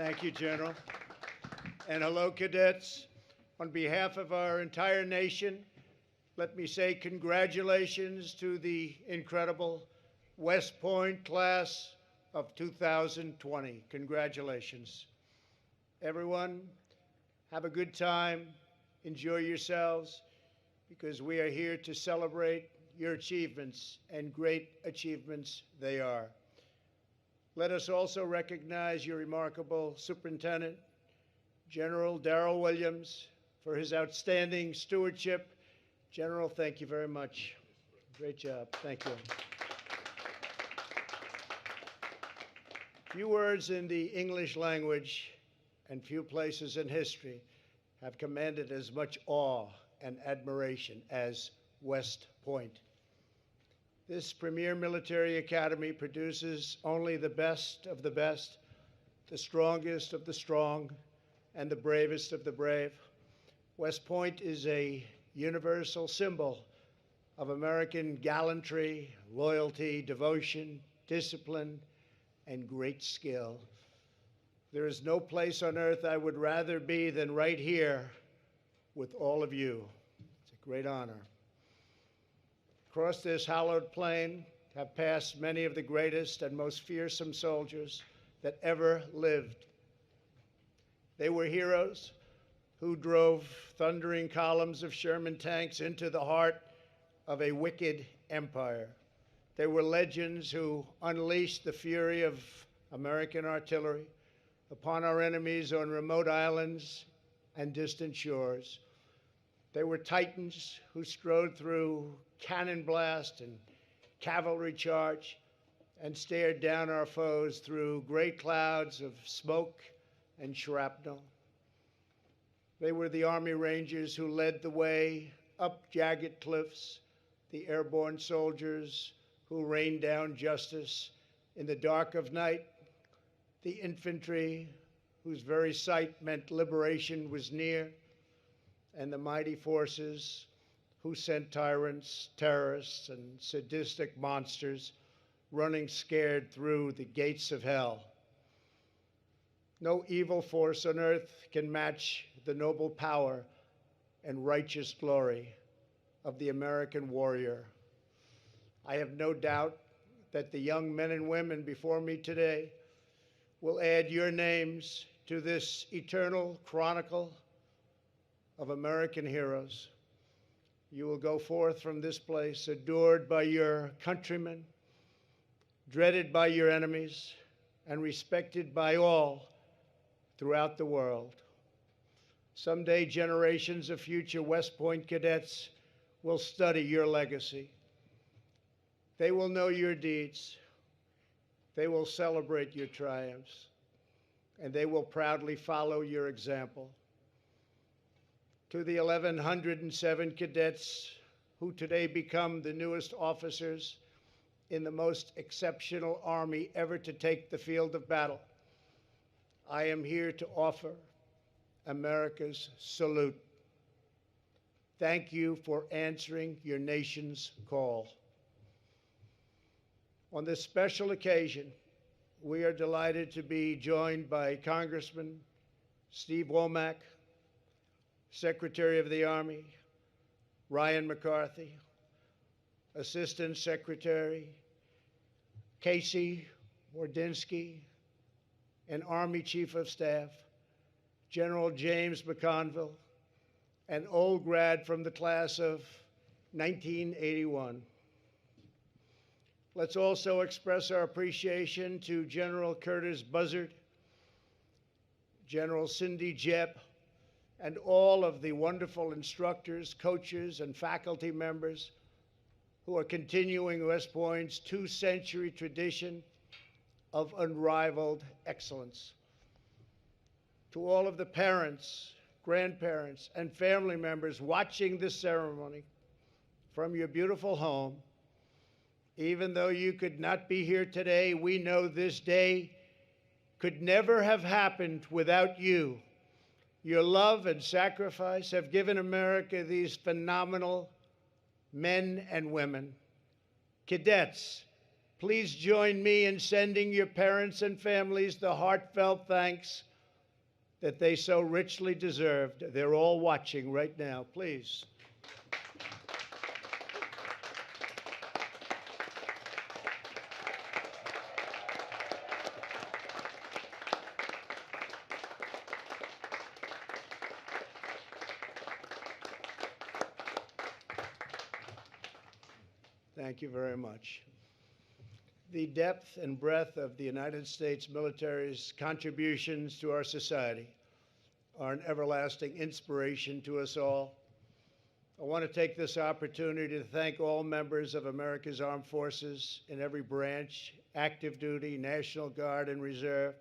Thank you, General. And hello, cadets. On behalf of our entire nation, let me say congratulations to the incredible West Point class of 2020. Congratulations. Everyone, have a good time, enjoy yourselves, because we are here to celebrate your achievements, and great achievements they are. Let us also recognize your remarkable superintendent, General Darrell Williams, for his outstanding stewardship. General, thank you very much. Great job. Thank you. Few words in the English language and few places in history have commanded as much awe and admiration as West Point. This premier military academy produces only the best of the best, the strongest of the strong, and the bravest of the brave. West Point is a universal symbol of American gallantry, loyalty, devotion, discipline, and great skill. There is no place on earth I would rather be than right here with all of you. It's a great honor. Across this hallowed plain have passed many of the greatest and most fearsome soldiers that ever lived. They were heroes who drove thundering columns of Sherman tanks into the heart of a wicked empire. They were legends who unleashed the fury of American artillery upon our enemies on remote islands and distant shores. They were titans who strode through cannon blast and cavalry charge and stared down our foes through great clouds of smoke and shrapnel. They were the Army Rangers who led the way up jagged cliffs, the airborne soldiers who rained down justice in the dark of night, the infantry whose very sight meant liberation was near, and the mighty forces who sent tyrants, terrorists, and sadistic monsters running scared through the gates of hell. No evil force on earth can match the noble power and righteous glory of the American warrior. I have no doubt that the young men and women before me today will add your names to this eternal chronicle of American heroes. You will go forth from this place adored by your countrymen, dreaded by your enemies, and respected by all throughout the world. Someday, generations of future West Point cadets will study your legacy. They will know your deeds. They will celebrate your triumphs, and they will proudly follow your example. To the 1,107 cadets who today become the newest officers in the most exceptional Army ever to take the field of battle, I am here to offer America's salute. Thank you for answering your nation's call. On this special occasion, we are delighted to be joined by Congressman Steve Womack, Secretary of the Army Ryan McCarthy, Assistant Secretary Casey Wardinsky, and Army Chief of Staff General James McConville, an old grad from the class of 1981. Let's also express our appreciation to General Curtis Buzzard, General Cindy Jebb, and all of the wonderful instructors, coaches, and faculty members who are continuing West Point's two-century tradition of unrivaled excellence. To all of the parents, grandparents, and family members watching this ceremony from your beautiful home, even though you could not be here today, we know this day could never have happened without you. Your love and sacrifice have given America these phenomenal men and women. Cadets, please join me in sending your parents and families the heartfelt thanks that they so richly deserved. They're all watching right now. Please. Thank you very much. The depth and breadth of the United States military's contributions to our society are an everlasting inspiration to us all. I want to take this opportunity to thank all members of America's armed forces in every branch, active duty, National Guard, and Reserve,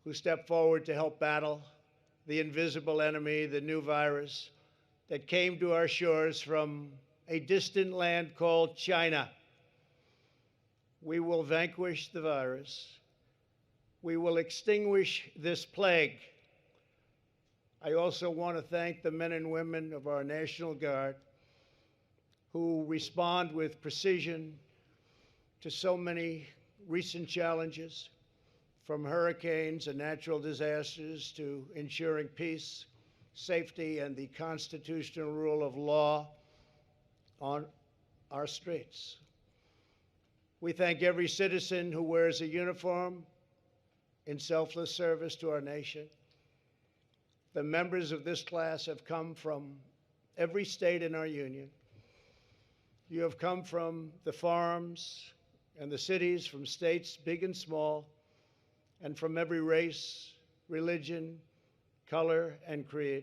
who stepped forward to help battle the invisible enemy, the new virus that came to our shores from a distant land called China. We will vanquish the virus. We will extinguish this plague. I also want to thank the men and women of our National Guard who respond with precision to so many recent challenges, from hurricanes and natural disasters to ensuring peace, safety, and the constitutional rule of law on our streets. We thank every citizen who wears a uniform in selfless service to our nation. The members of this class have come from every state in our union. You have come from the farms and the cities, from states big and small, and from every race, religion, color, and creed.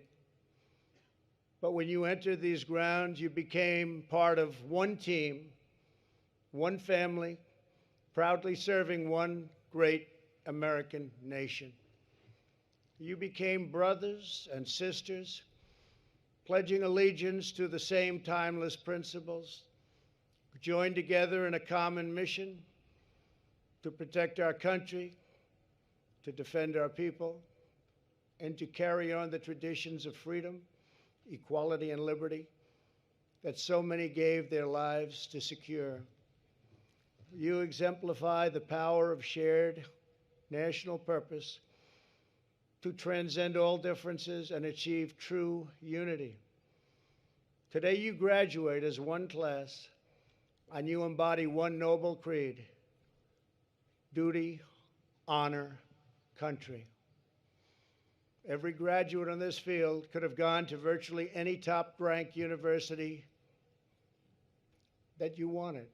But when you entered these grounds, you became part of one team, one family, proudly serving one great American nation. You became brothers and sisters, pledging allegiance to the same timeless principles, joined together in a common mission to protect our country, to defend our people, and to carry on the traditions of freedom, equality, and liberty that so many gave their lives to secure. You exemplify the power of shared national purpose to transcend all differences and achieve true unity. Today you graduate as one class, and you embody one noble creed: duty, honor, country. Every graduate in this field could have gone to virtually any top-ranked university that you wanted.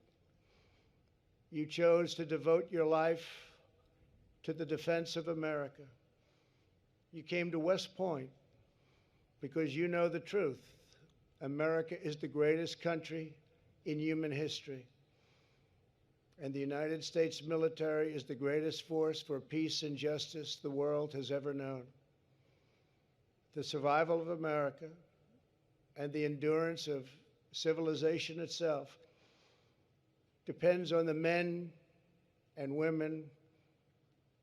You chose to devote your life to the defense of America. You came to West Point because you know the truth. America is the greatest country in human history, and the United States military is the greatest force for peace and justice the world has ever known. The survival of America and the endurance of civilization itself depends on the men and women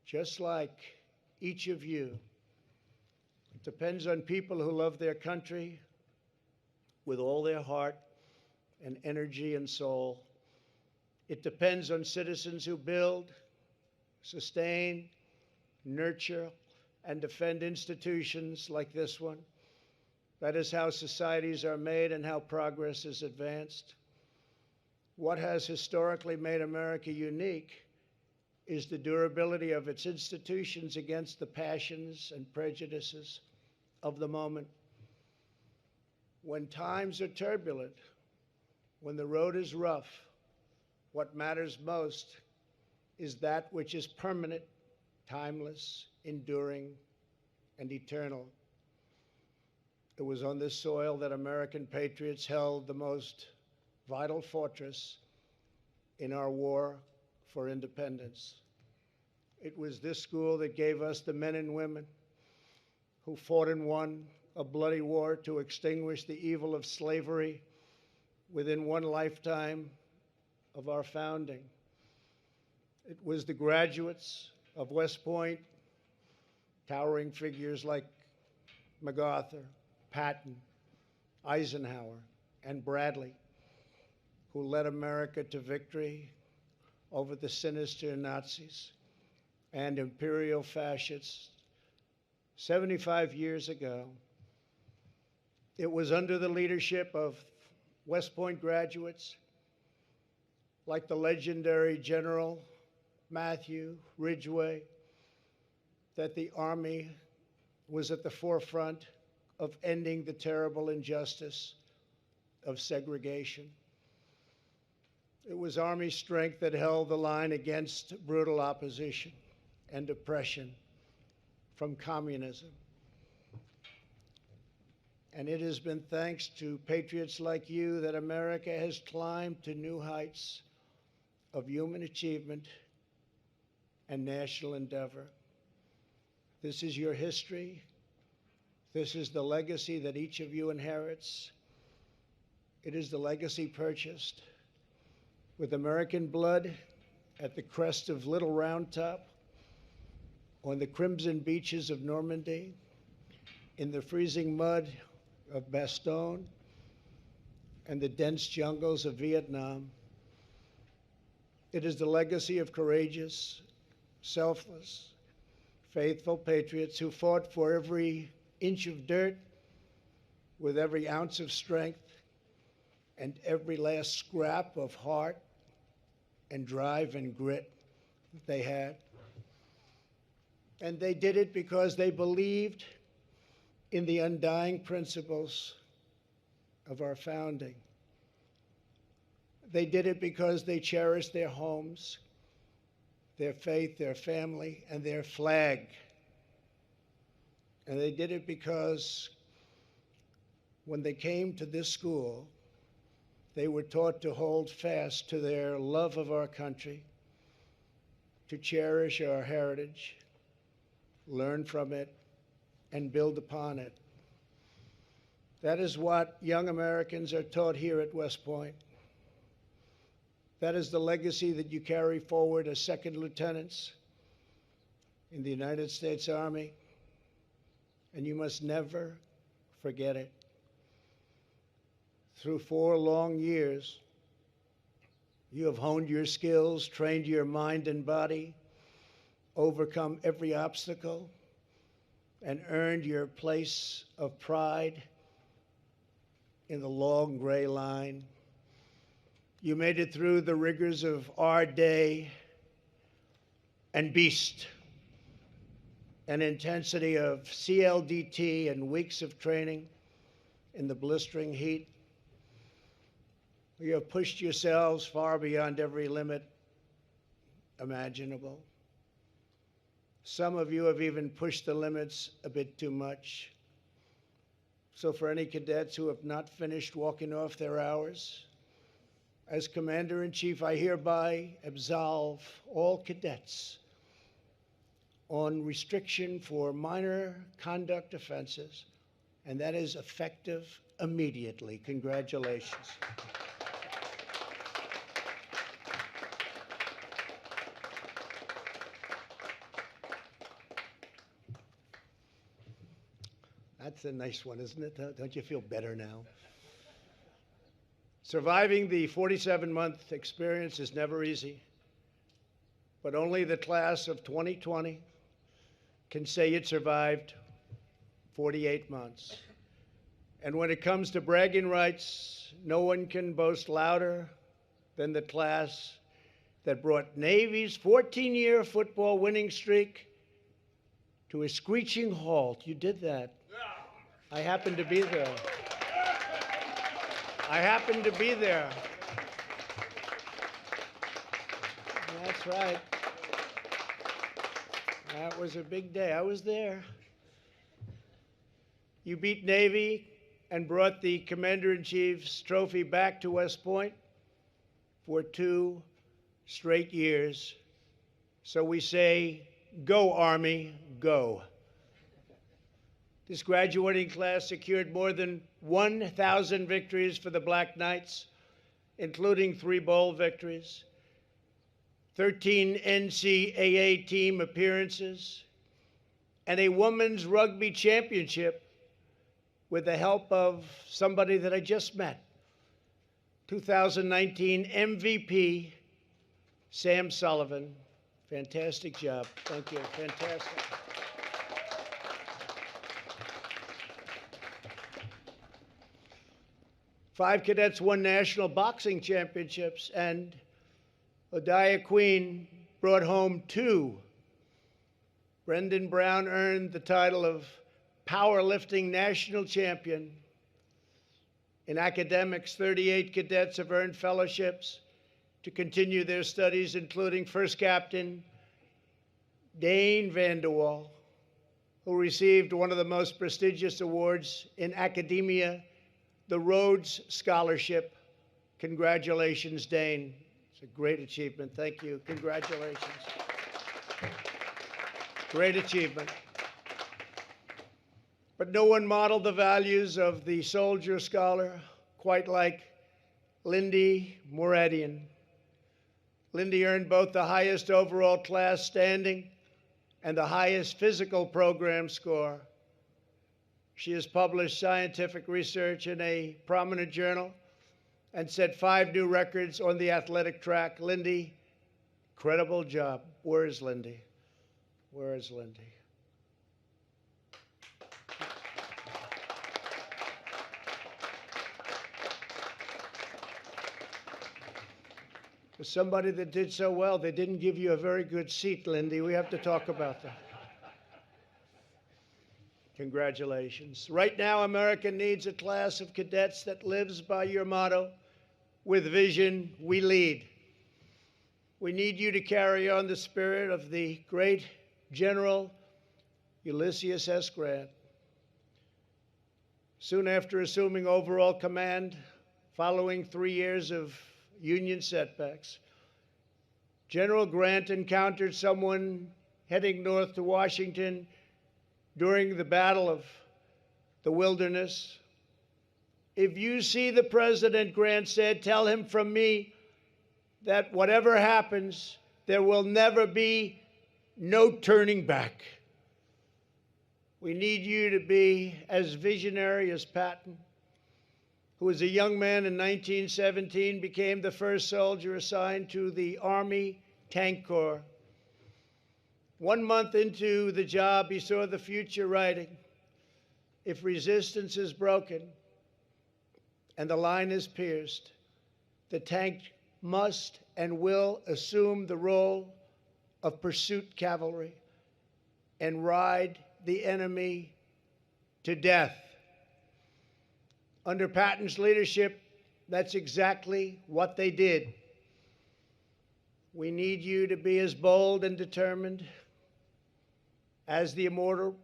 just like each of you. It depends on people who love their country with all their heart and energy and soul. It depends on citizens who build, sustain, nurture, and defend institutions like this one. That is how societies are made and how progress is advanced. What has historically made America unique is the durability of its institutions against the passions and prejudices of the moment. When times are turbulent, when the road is rough, what matters most is that which is permanent, timeless, enduring, and eternal. It was on this soil that American patriots held the most vital fortress in our war for independence. It was this school that gave us the men and women who fought and won a bloody war to extinguish the evil of slavery within one lifetime of our founding. It was the graduates of West Point, towering figures like MacArthur, Patton, Eisenhower, and Bradley, who led America to victory over the sinister Nazis and imperial fascists, 75 years ago. It was under the leadership of West Point graduates like the legendary General Matthew Ridgway that the Army was at the forefront of ending the terrible injustice of segregation. It was Army strength that held the line against brutal opposition and oppression from communism. And it has been thanks to patriots like you that America has climbed to new heights of human achievement and national endeavor. This is your history. This is the legacy that each of you inherits. It is the legacy purchased with American blood at the crest of Little Round Top, on the crimson beaches of Normandy, in the freezing mud of Bastogne, and the dense jungles of Vietnam. It is the legacy of courageous, selfless, faithful patriots who fought for every inch of dirt with every ounce of strength and every last scrap of heart and drive and grit that they had. And they did it because they believed in the undying principles of our founding. They did it because they cherished their homes, their faith, their family, and their flag. And they did it because when they came to this school, they were taught to hold fast to their love of our country, to cherish our heritage, learn from it, and build upon it. That is what young Americans are taught here at West Point. That is the legacy that you carry forward as second lieutenants in the United States Army, and you must never forget it. Through 4 long years, you have honed your skills, trained your mind and body, overcome every obstacle, and earned your place of pride in the long gray line. You made it through the rigors of our day and beast, an intensity of CLDT and weeks of training in the blistering heat. You have pushed yourselves far beyond every limit imaginable. Some of you have even pushed the limits a bit too much. So for any cadets who have not finished walking off their hours, as Commander-in-Chief, I hereby absolve all cadets on restriction for minor conduct offenses, and that is effective immediately. Congratulations. That's a nice one, isn't it? Don't you feel better now? Surviving the 47-month experience is never easy, but only the class of 2020 can say it survived 48 months. And when it comes to bragging rights, no one can boast louder than the class that brought Navy's 14-year football winning streak to a screeching halt. You did that. I happened to be there. I happened to be there. That's right. That was a big day. I was there. You beat Navy and brought the Commander-in-Chief's trophy back to West Point for 2 straight years. So we say, go, Army, go. This graduating class secured more than 1,000 victories for the Black Knights, including 3 bowl victories, 13 NCAA team appearances, and a women's rugby championship with the help of somebody that I just met, 2019 MVP, Sam Sullivan. Fantastic job. Thank you. Fantastic. 5 cadets won national boxing championships, and Odia Queen brought home 2. Brendan Brown earned the title of powerlifting national champion. In academics, 38 cadets have earned fellowships to continue their studies, including First Captain Dane Vanderwall, who received one of the most prestigious awards in academia, the Rhodes Scholarship. Congratulations, Dane. It's a great achievement. Thank you. Congratulations. Great achievement. But no one modeled the values of the soldier scholar quite like Lindy Moradian. Lindy earned both the highest overall class standing and the highest physical program score. She has published scientific research in a prominent journal and set 5 new records on the athletic track. Lindy, incredible job. Where is Lindy? Where is Lindy? For somebody that did so well, they didn't give you a very good seat, Lindy. We have to talk about that. Congratulations. Right now, America needs a class of cadets that lives by your motto, with vision, we lead. We need you to carry on the spirit of the great General Ulysses S. Grant. Soon after assuming overall command, following 3 years of Union setbacks, General Grant encountered someone heading north to Washington during the Battle of the Wilderness. If you see the president, Grant said, tell him from me that whatever happens, there will never be no turning back. We need you to be as visionary as Patton, who was a young man in 1917, became the first soldier assigned to the Army Tank Corps. 1 month into the job, he saw the future writing. If resistance is broken and the line is pierced, the tank must and will assume the role of pursuit cavalry and ride the enemy to death. Under Patton's leadership, that's exactly what they did. We need you to be as bold and determined as the immortal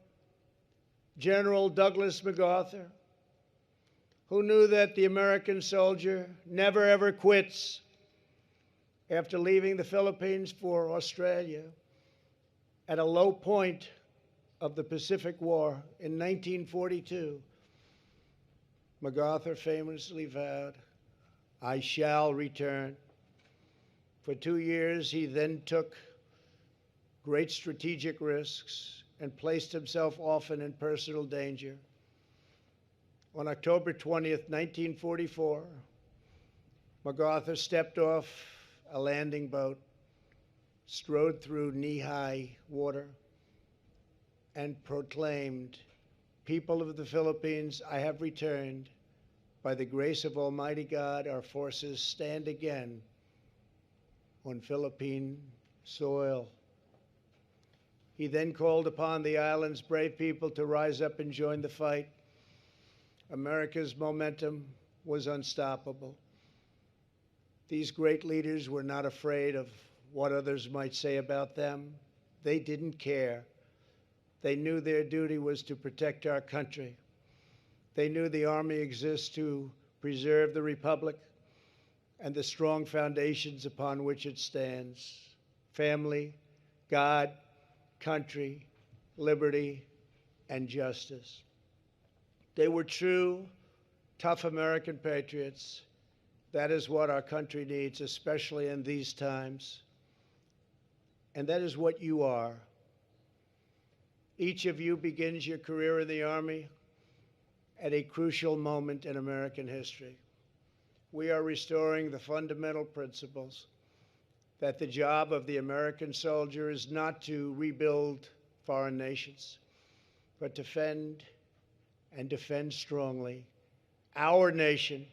General Douglas MacArthur, who knew that the American soldier never ever quits. After leaving the Philippines for Australia at a low point of the Pacific War in 1942, MacArthur famously vowed, I shall return. For 2 years, he then took great strategic risks and placed himself often in personal danger. On October 20th, 1944, MacArthur stepped off a landing boat, strode through knee-high water, and proclaimed, people of the Philippines, I have returned. By the grace of Almighty God, our forces stand again on Philippine soil. He then called upon the island's brave people to rise up and join the fight. America's momentum was unstoppable. These great leaders were not afraid of what others might say about them. They didn't care. They knew their duty was to protect our country. They knew the Army exists to preserve the Republic and the strong foundations upon which it stands: family, God, country, liberty, and justice. They were true, tough American patriots. That is what our country needs, especially in these times. And that is what you are. Each of you begins your career in the Army at a crucial moment in American history. We are restoring the fundamental principles that the job of the American soldier is not to rebuild foreign nations, but defend and defend strongly our nation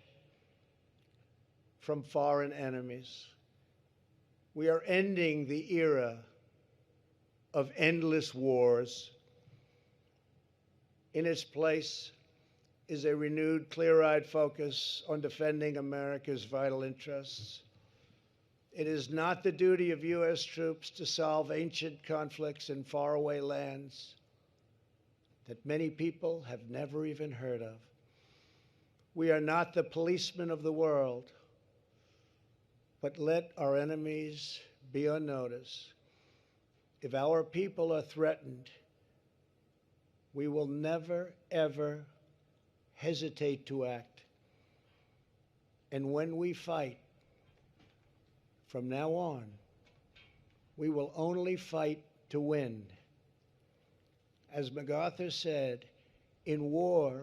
from foreign enemies. We are ending the era of endless wars. In its place is a renewed, clear-eyed focus on defending America's vital interests. It is not the duty of U.S. troops to solve ancient conflicts in faraway lands that many people have never even heard of. We are not the policemen of the world, but let our enemies be on notice. If our people are threatened, we will never, ever hesitate to act. And when we fight, from now on, we will only fight to win. As MacArthur said, in war,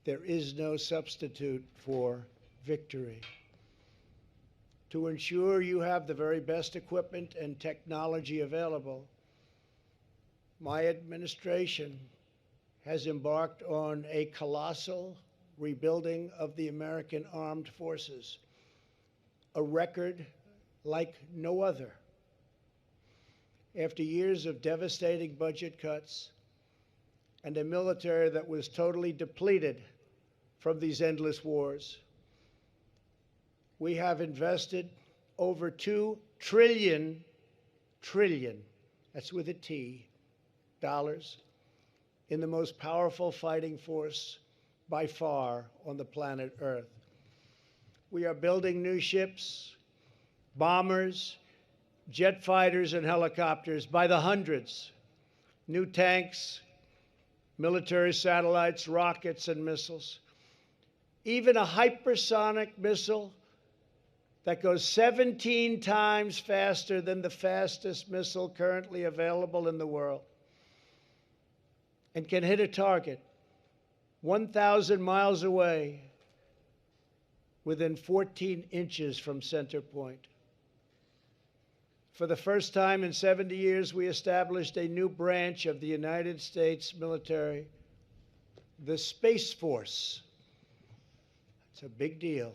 there is no substitute for victory. To ensure you have the very best equipment and technology available, my administration has embarked on a colossal rebuilding of the American armed forces, a record like no other. After years of devastating budget cuts and a military that was totally depleted from these endless wars, we have invested over $2 trillion, that's with a T, dollars, in the most powerful fighting force by far on the planet Earth. We are building new ships, bombers, jet fighters, and helicopters by the hundreds, new tanks, military satellites, rockets, and missiles. Even a hypersonic missile that goes 17 times faster than the fastest missile currently available in the world and can hit a target 1,000 miles away within 14 inches from center point. For the first time in 70 years, we established a new branch of the United States military, the Space Force. It's a big deal.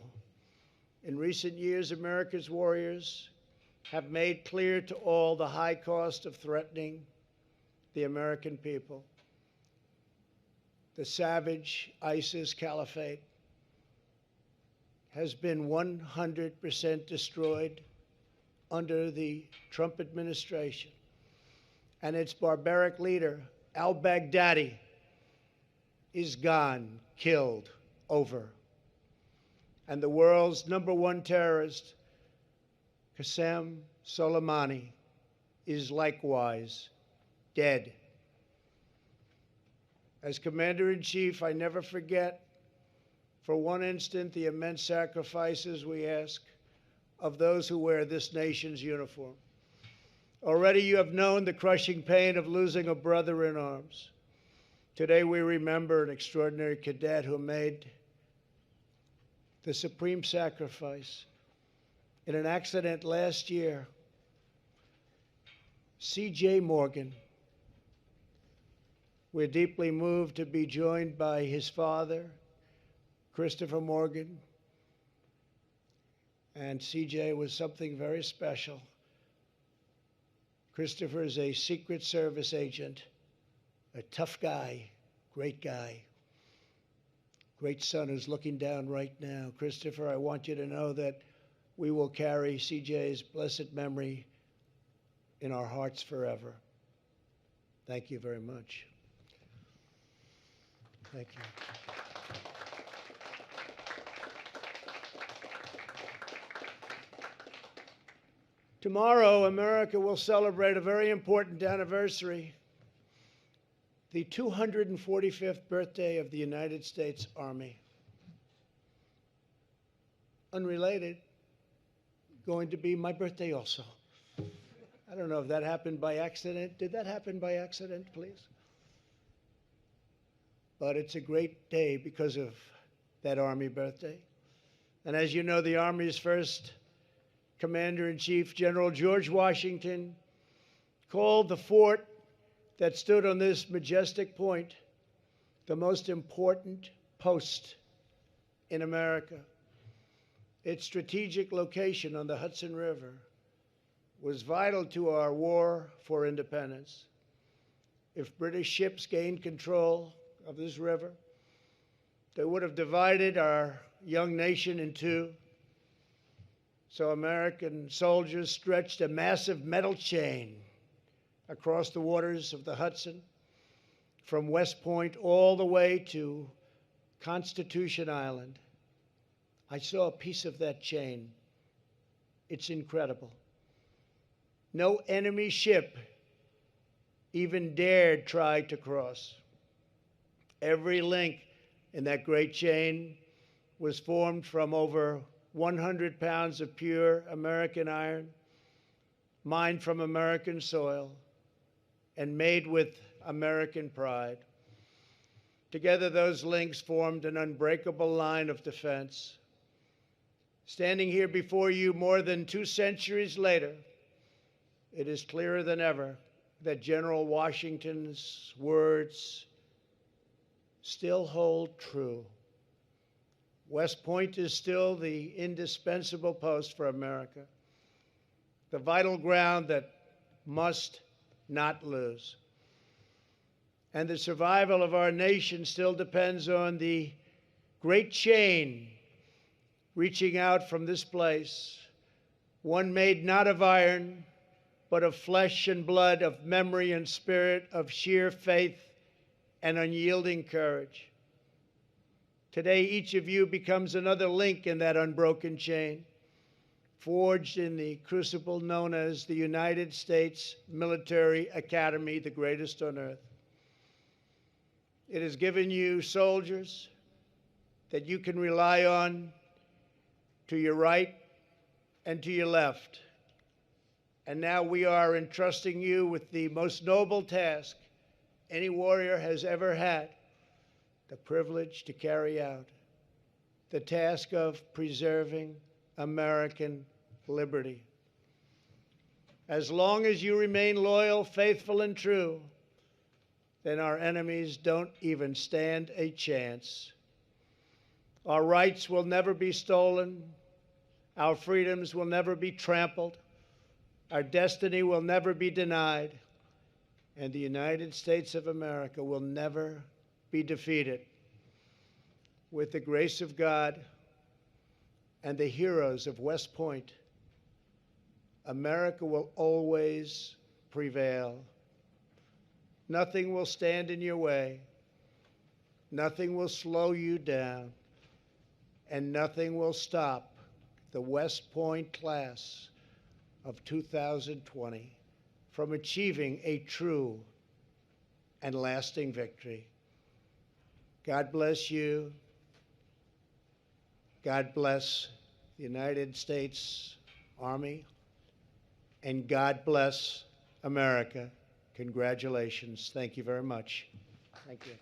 In recent years, America's warriors have made clear to all the high cost of threatening the American people. The savage ISIS caliphate has been 100% destroyed under the Trump administration, and its barbaric leader, al-Baghdadi, is gone, killed, over. And the world's #1 terrorist, Qasem Soleimani, is likewise dead. As Commander-in-Chief, I never forget for one instant the immense sacrifices we ask of those who wear this nation's uniform. Already you have known the crushing pain of losing a brother in arms. Today we remember an extraordinary cadet who made the supreme sacrifice in an accident last year. C.J. Morgan. We're deeply moved to be joined by his father, Christopher Morgan. And C.J. was something very special. Christopher is a Secret Service agent, a tough guy, great guy. Great son who's looking down right now. Christopher, I want you to know that we will carry C.J.'s blessed memory in our hearts forever. Thank you very much. Thank you. Tomorrow, America will celebrate a very important anniversary, the 245th birthday of the United States Army. Unrelated, going to be my birthday also. I don't know if that happened by accident. Did that happen by accident, please? But it's a great day because of that Army birthday. And as you know, the Army's first Commander-in-Chief, General George Washington, called the fort that stood on this majestic point the most important post in America. Its strategic location on the Hudson River was vital to our war for independence. If British ships gained control of this river, they would have divided our young nation in two. So American soldiers stretched a massive metal chain across the waters of the Hudson from West Point all the way to Constitution Island. I saw a piece of that chain. It's incredible. No enemy ship even dared try to cross. Every link in that great chain was formed from over 100 pounds of pure American iron, mined from American soil, and made with American pride. Together, those links formed an unbreakable line of defense. Standing here before you more than 2 centuries later, it is clearer than ever that General Washington's words still hold true. West Point is still the indispensable post for America, the vital ground that must not lose. And the survival of our nation still depends on the great chain reaching out from this place, one made not of iron, but of flesh and blood, of memory and spirit, of sheer faith and unyielding courage. Today, each of you becomes another link in that unbroken chain, forged in the crucible known as the United States Military Academy, the greatest on earth. It has given you soldiers that you can rely on to your right and to your left. And now we are entrusting you with the most noble task any warrior has ever had, the privilege to carry out, the task of preserving American liberty. As long as you remain loyal, faithful, and true, then our enemies don't even stand a chance. Our rights will never be stolen. Our freedoms will never be trampled. Our destiny will never be denied. And the United States of America will never be defeated. With the grace of God and the heroes of West Point, America will always prevail. Nothing will stand in your way. Nothing will slow you down. And nothing will stop the West Point class of 2020 from achieving a true and lasting victory. God bless you. God bless the United States Army. And God bless America. Congratulations. Thank you very much. Thank you.